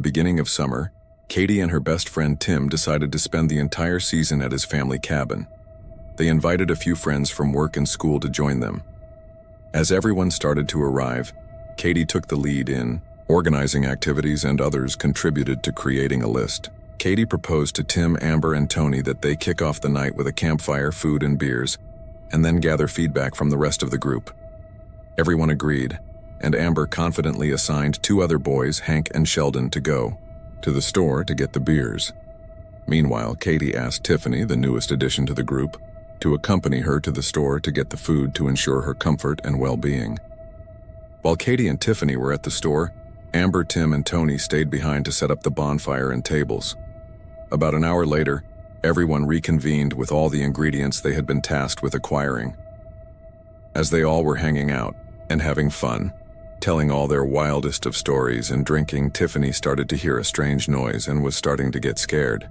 beginning of summer, Katie and her best friend Tim decided to spend the entire season at his family cabin. They invited a few friends from work and school to join them. As everyone started to arrive, Katie took the lead in organizing activities, and others contributed to creating a list. Katie proposed to Tim, Amber, and Tony that they kick off the night with a campfire, food, and beers, and then gather feedback from the rest of the group. Everyone agreed, and Amber confidently assigned 2 other boys, Hank and Sheldon, to go to the store to get the beers. Meanwhile, Katie asked Tiffany, the newest addition to the group, to accompany her to the store to get the food to ensure her comfort and well-being. While Katie and Tiffany were at the store, Amber, Tim, and Tony stayed behind to set up the bonfire and tables. About an hour later, everyone reconvened with all the ingredients they had been tasked with acquiring. As they all were hanging out and having fun, telling all their wildest of stories and drinking, Tiffany started to hear a strange noise and was starting to get scared.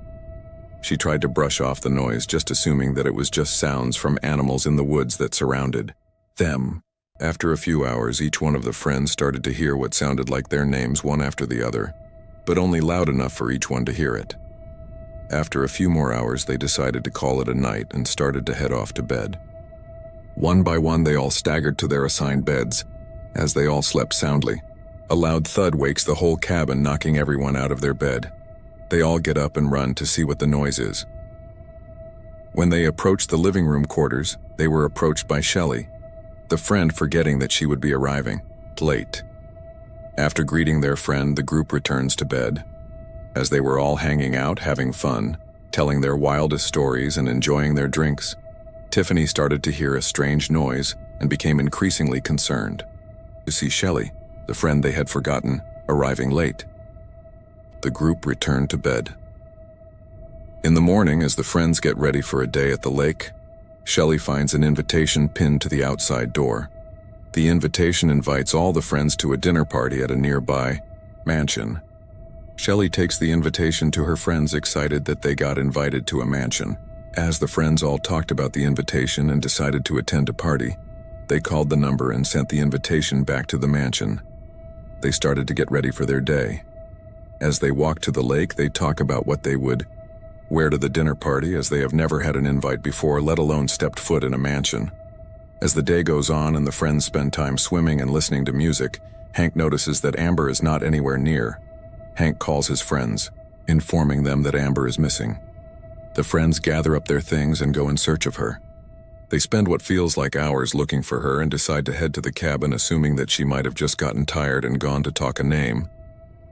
She tried to brush off the noise, just assuming that it was just sounds from animals in the woods that surrounded them. After a few hours, each one of the friends started to hear what sounded like their names one after the other, but only loud enough for each one to hear it. After a few more hours, they decided to call it a night and started to head off to bed. One by one, they all staggered to their assigned beds. As they all slept soundly, a loud thud wakes the whole cabin, knocking everyone out of their bed. They all get up and run to see what the noise is. When they approached the living room quarters, they were approached by Shelley, the friend, forgetting that she would be arriving late. After greeting their friend, the group returns to bed. As they were all hanging out, having fun, telling their wildest stories and enjoying their drinks, Tiffany started to hear a strange noise and became increasingly concerned to see Shelley, the friend they had forgotten, arriving late. The group returned to bed. In the morning, as the friends get ready for a day at the lake, Shelley finds an invitation pinned to the outside door. The invitation invites all the friends to a dinner party at a nearby mansion. Shelley takes the invitation to her friends, excited that they got invited to a mansion. As the friends all talked about the invitation and decided to attend a party, they called the number and sent the invitation back to the mansion. They started to get ready for their day. As they walked to the lake, they talk about what they would wear to the dinner party, as they have never had an invite before, let alone stepped foot in a mansion. As the day goes on and the friends spend time swimming and listening to music, Hank notices that Amber is not anywhere near. Hank calls his friends, informing them that Amber is missing. The friends gather up their things and go in search of her. They spend what feels like hours looking for her and decide to head to the cabin, assuming that she might have just gotten tired and gone to talk a name.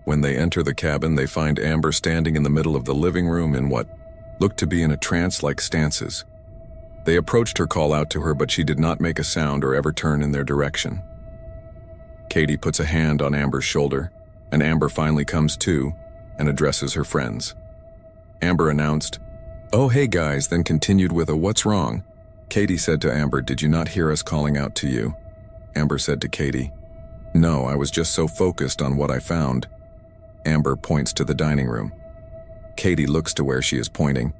When they enter the cabin, they find Amber standing in the middle of the living room in what looked to be in a trance-like stances. They approached her, call out to her, but she did not make a sound or ever turn in their direction. Katie puts a hand on Amber's shoulder, and Amber finally comes to and addresses her friends. Amber announced, "Oh, hey guys," then continued with a "What's wrong?" Katie said to Amber, "Did you not hear us calling out to you?" Amber said to Katie, "No, I was just so focused on what I found." Amber points to the dining room. Katie looks to where she is pointing,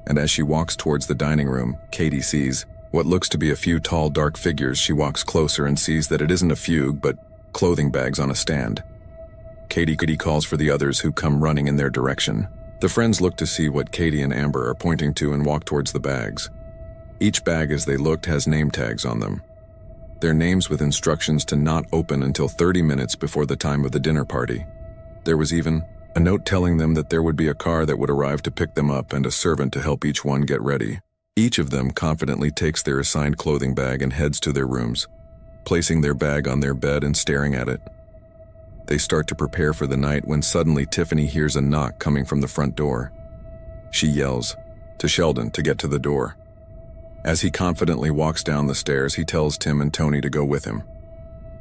and as she walks towards the dining room, Katie sees what looks to be a few tall, dark figures. She walks closer and sees that it isn't a fugue, but clothing bags on a stand. Katie calls for the others, who come running in their direction. The friends look to see what Katie and Amber are pointing to and walk towards the bags. Each bag, as they looked, has name tags on them. Their names with instructions to not open until 30 minutes before the time of the dinner party. There was even a note telling them that there would be a car that would arrive to pick them up and a servant to help each one get ready. Each of them confidently takes their assigned clothing bag and heads to their rooms, placing their bag on their bed and staring at it. They start to prepare for the night when suddenly Tiffany hears a knock coming from the front door. She yells to Sheldon to get to the door. As he confidently walks down the stairs, he tells Tim and Tony to go with him.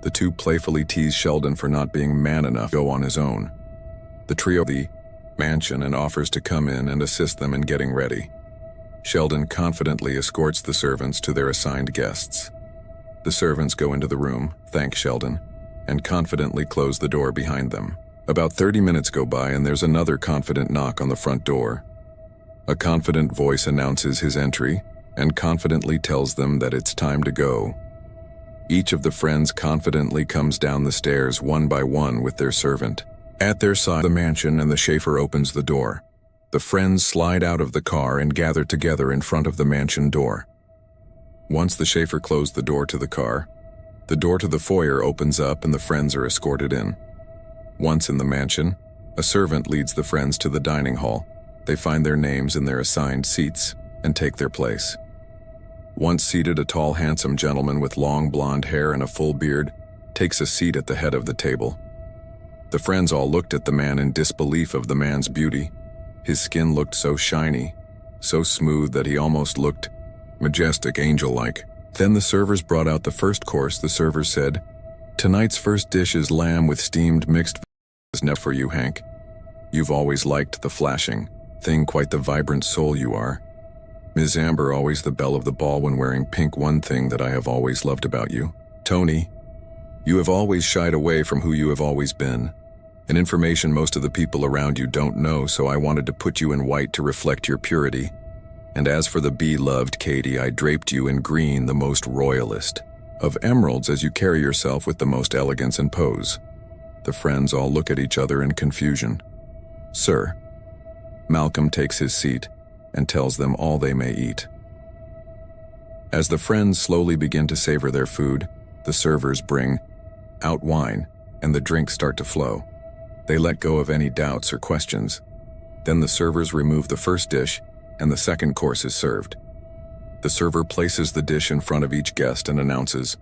The two playfully tease Sheldon for not being man enough to go on his own. The trio leaves the mansion and offers to come in and assist them in getting ready. Sheldon confidently escorts the servants to their assigned guests. The servants go into the room, thank Sheldon, and confidently close the door behind them. About 30 minutes go by and there's another confident knock on the front door. A confident voice announces his entry and confidently tells them that it's time to go. Each of the friends confidently comes down the stairs one by one with their servant. At their side, the mansion, and the Schaefer opens the door. The friends slide out of the car and gather together in front of the mansion door. Once the Schaefer closed the door to the car, the door to the foyer opens up and the friends are escorted in. Once in the mansion, a servant leads the friends to the dining hall. They find their names in their assigned seats and take their place. Once seated, a tall, handsome gentleman with long blonde hair and a full beard takes a seat at the head of the table. The friends all looked at the man in disbelief of the man's beauty. His skin looked so shiny, so smooth that he almost looked majestic, angel-like. Then the servers brought out the first course. The servers said, "Tonight's first dish is lamb with steamed mixed vegetables for you, Hank. You've always liked the flashing thing, quite the vibrant soul you are. Ms. Amber, always the belle of the ball when wearing pink. One thing that I have always loved about you. Tony, you have always shied away from who you have always been. An information most of the people around you don't know, so I wanted to put you in white to reflect your purity. And as for the beloved Katie, I draped you in green, the most royalist of emeralds, as you carry yourself with the most elegance and pose." The friends all look at each other in confusion. "Sir." Malcolm takes his seat and tells them all they may eat. As the friends slowly begin to savor their food, the servers bring out wine and the drinks start to flow. They let go of any doubts or questions. Then the servers remove the first dish and the second course is served. The server places the dish in front of each guest and announces,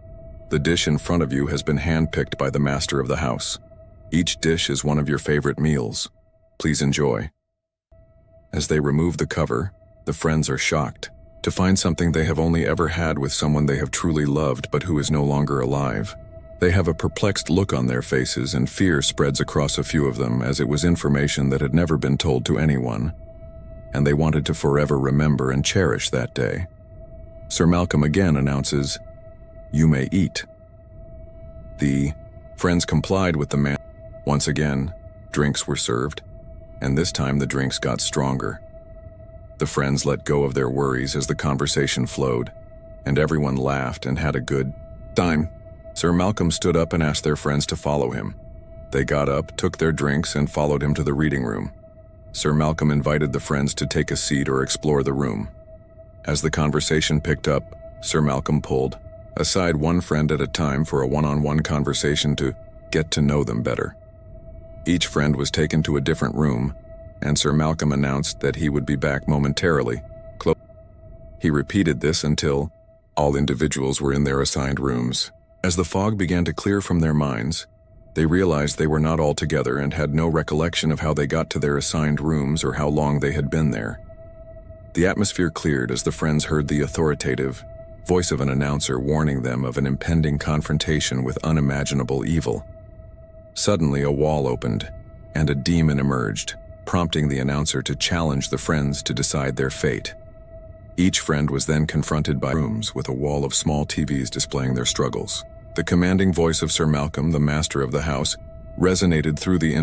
"The dish in front of you has been handpicked by the master of the house. Each dish is one of your favorite meals. Please enjoy." As they remove the cover, the friends are shocked to find something they have only ever had with someone they have truly loved but who is no longer alive. They have a perplexed look on their faces, and fear spreads across a few of them, as it was information that had never been told to anyone, and they wanted to forever remember and cherish that day. Sir Malcolm again announces, "You may eat." The friends complied with the man. Once again, drinks were served, and this time the drinks got stronger. The friends let go of their worries as the conversation flowed, and everyone laughed and had a good time. Sir Malcolm stood up and asked their friends to follow him. They got up, took their drinks, and followed him to the reading room. Sir Malcolm invited the friends to take a seat or explore the room. As the conversation picked up, Sir Malcolm pulled aside one friend at a time for a one-on-one conversation to get to know them better. Each friend was taken to a different room, and Sir Malcolm announced that he would be back momentarily. He repeated this until all individuals were in their assigned rooms. As the fog began to clear from their minds, they realized they were not all together and had no recollection of how they got to their assigned rooms or how long they had been there. The atmosphere cleared as the friends heard the authoritative voice of an announcer warning them of an impending confrontation with unimaginable evil. Suddenly, a wall opened, and a demon emerged, prompting the announcer to challenge the friends to decide their fate. Each friend was then confronted by rooms with a wall of small TVs displaying their struggles. The commanding voice of Sir Malcolm, the master of the house, resonated through the